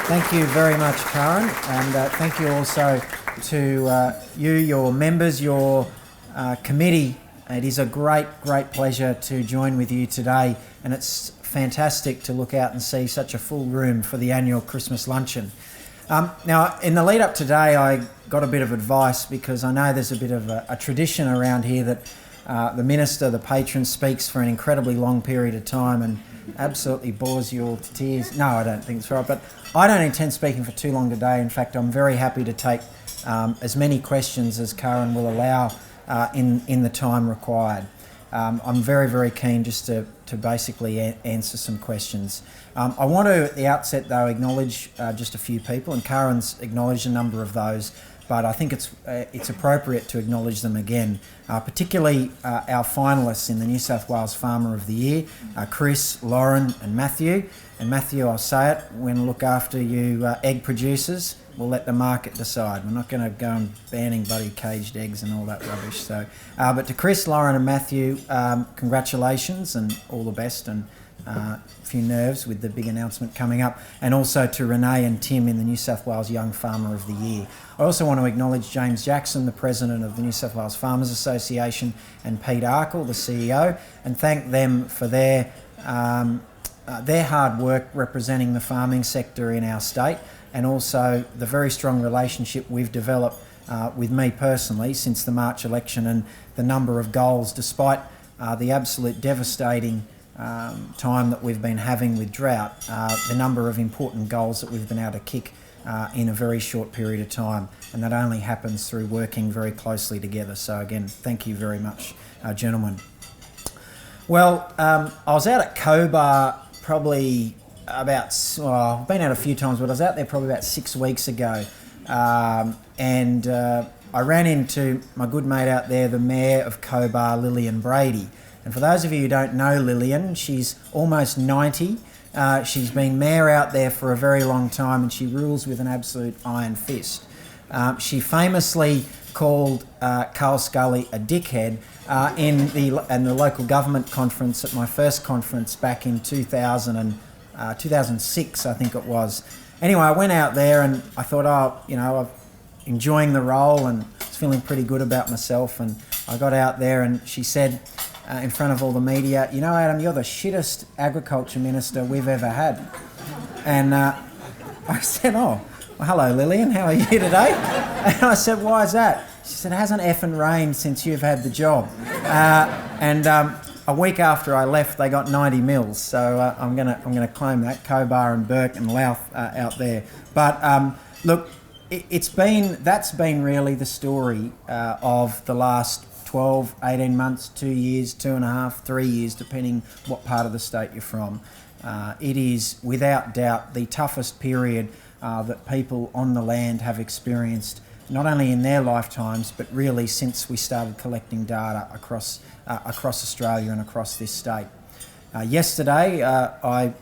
Thank you very much, Karen, and thank you also to you, your members, your committee. It is a great pleasure to join with you today, and it's fantastic to look out and see such a full room for the annual Christmas luncheon. Now, in the lead up today, I got a bit of advice because I know there's a bit of a tradition around here that the minister, the patron, speaks for an incredibly long period of time and absolutely bores you all to tears. No, I don't think it's right, but I don't intend speaking for too long today. In fact, I'm very happy to take as many questions as Karen will allow in the time required. I'm very keen just to basically answer some questions. I want to, at the outset though, acknowledge just a few people, and Karen's acknowledged a number of those, but I think it's appropriate to acknowledge them again, particularly our finalists in the New South Wales Farmer of the Year, Chris, Lauren and Matthew. And Matthew, I'll say it, when look after you egg producers, we'll let the market decide. We're not going to go and banning bloody caged eggs and all that rubbish. So, but to Chris, Lauren and Matthew, congratulations and all the best, and a few nerves with the big announcement coming up. And also to Renee and Tim in the New South Wales Young Farmer of the Year. I also want to acknowledge James Jackson, the President of the New South Wales Farmers Association, and Pete Arkle, the CEO, and thank them for their hard work representing the farming sector in our state, and also the very strong relationship we've developed with me personally since the March election, and the number of goals, despite the absolute devastating time that we've been having with drought, the number of important goals that we've been able to kick in a very short period of time, and that only happens through working very closely together. So again, thank you very much, gentlemen. Well, I was out at Cobar probably I've been out a few times, but I was out there probably about 6 weeks ago, and I ran into my good mate out there, the Mayor of Cobar, Lillian Brady. And for those of you who don't know Lillian, she's almost 90. She's been Mayor out there for a very long time, and she rules with an absolute iron fist. She famously called Carl Scully a dickhead in the local government conference at my first conference back in 2006, I think it was. Anyway, I went out there and I thought, I'm enjoying the role and was feeling pretty good about myself. And I got out there and she said in front of all the media, Adam, you're the shittest agriculture minister we've ever had. And I said, well, hello, Lillian, how are you today? And I said, why is that? She said, it hasn't effing rained since you've had the job. And a week after I left, they got 90 mils. So I'm gonna claim that, Cobar and Burke and Louth out there. But look, that's been really the story of the last 12, 18 months, 2 years, 2.5, 3 years, depending what part of the state you're from. It is without doubt the toughest period that people on the land have experienced, not only in their lifetimes, but really since we started collecting data across Australia and across this state. Yesterday, I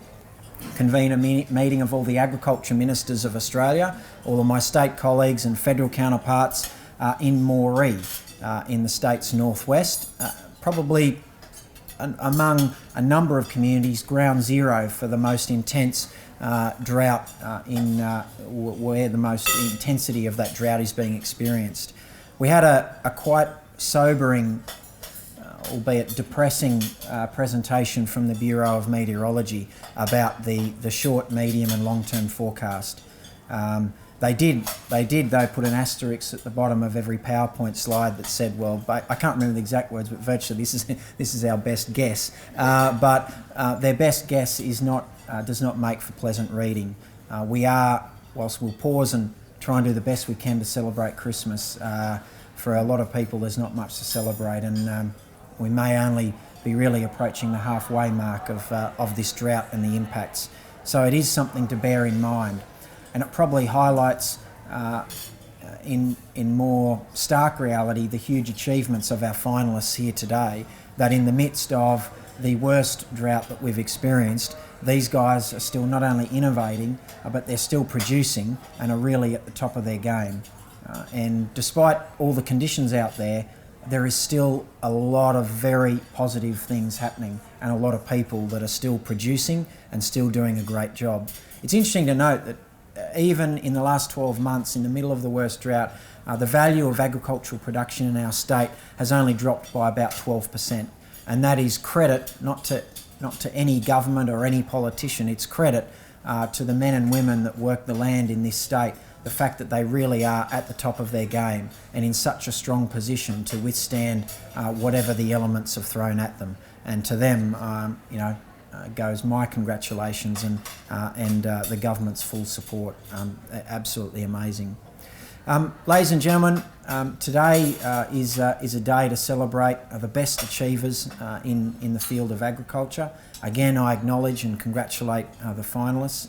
convened a meeting of all the agriculture ministers of Australia, all of my state colleagues and federal counterparts in Moree, in the state's northwest, probably among a number of communities, ground zero for the most intense drought where the most intensity of that drought is being experienced. We had a quite sobering, albeit depressing, presentation from the Bureau of Meteorology about the short, medium and long-term forecast. They did though put an asterisk at the bottom of every PowerPoint slide that said, well, I can't remember the exact words, but virtually this is our best guess. But their best guess does not make for pleasant reading. Whilst we'll pause and try and do the best we can to celebrate Christmas, for a lot of people there's not much to celebrate, and we may only be really approaching the halfway mark of this drought and the impacts. So it is something to bear in mind. And it probably highlights in more stark reality the huge achievements of our finalists here today, that in the midst of the worst drought that we've experienced, these guys are still not only innovating, but they're still producing and are really at the top of their game. And despite all the conditions out there, there is still a lot of very positive things happening and a lot of people that are still producing and still doing a great job. It's interesting to note that even in the last 12 months, in the middle of the worst drought, the value of agricultural production in our state has only dropped by about 12%. And that is credit not to any government or any politician, it's credit to the men and women that work the land in this state, the fact that they really are at the top of their game and in such a strong position to withstand whatever the elements have thrown at them. And to them, goes my congratulations and the government's full support. Absolutely amazing. Ladies and gentlemen, today is a day to celebrate the best achievers in the field of agriculture. Again, I acknowledge and congratulate the finalists,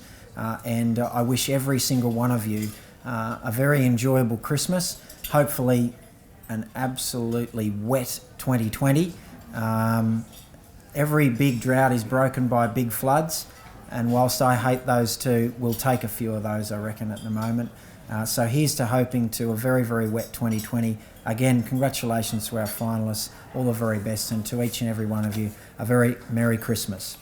and I wish every single one of you a very enjoyable Christmas, hopefully an absolutely wet 2020. Every big drought is broken by big floods, and whilst I hate those too, we'll take a few of those, I reckon, at the moment. So here's to hoping to a very, very wet 2020. Again, congratulations to our finalists, all the very best, and to each and every one of you, a very Merry Christmas.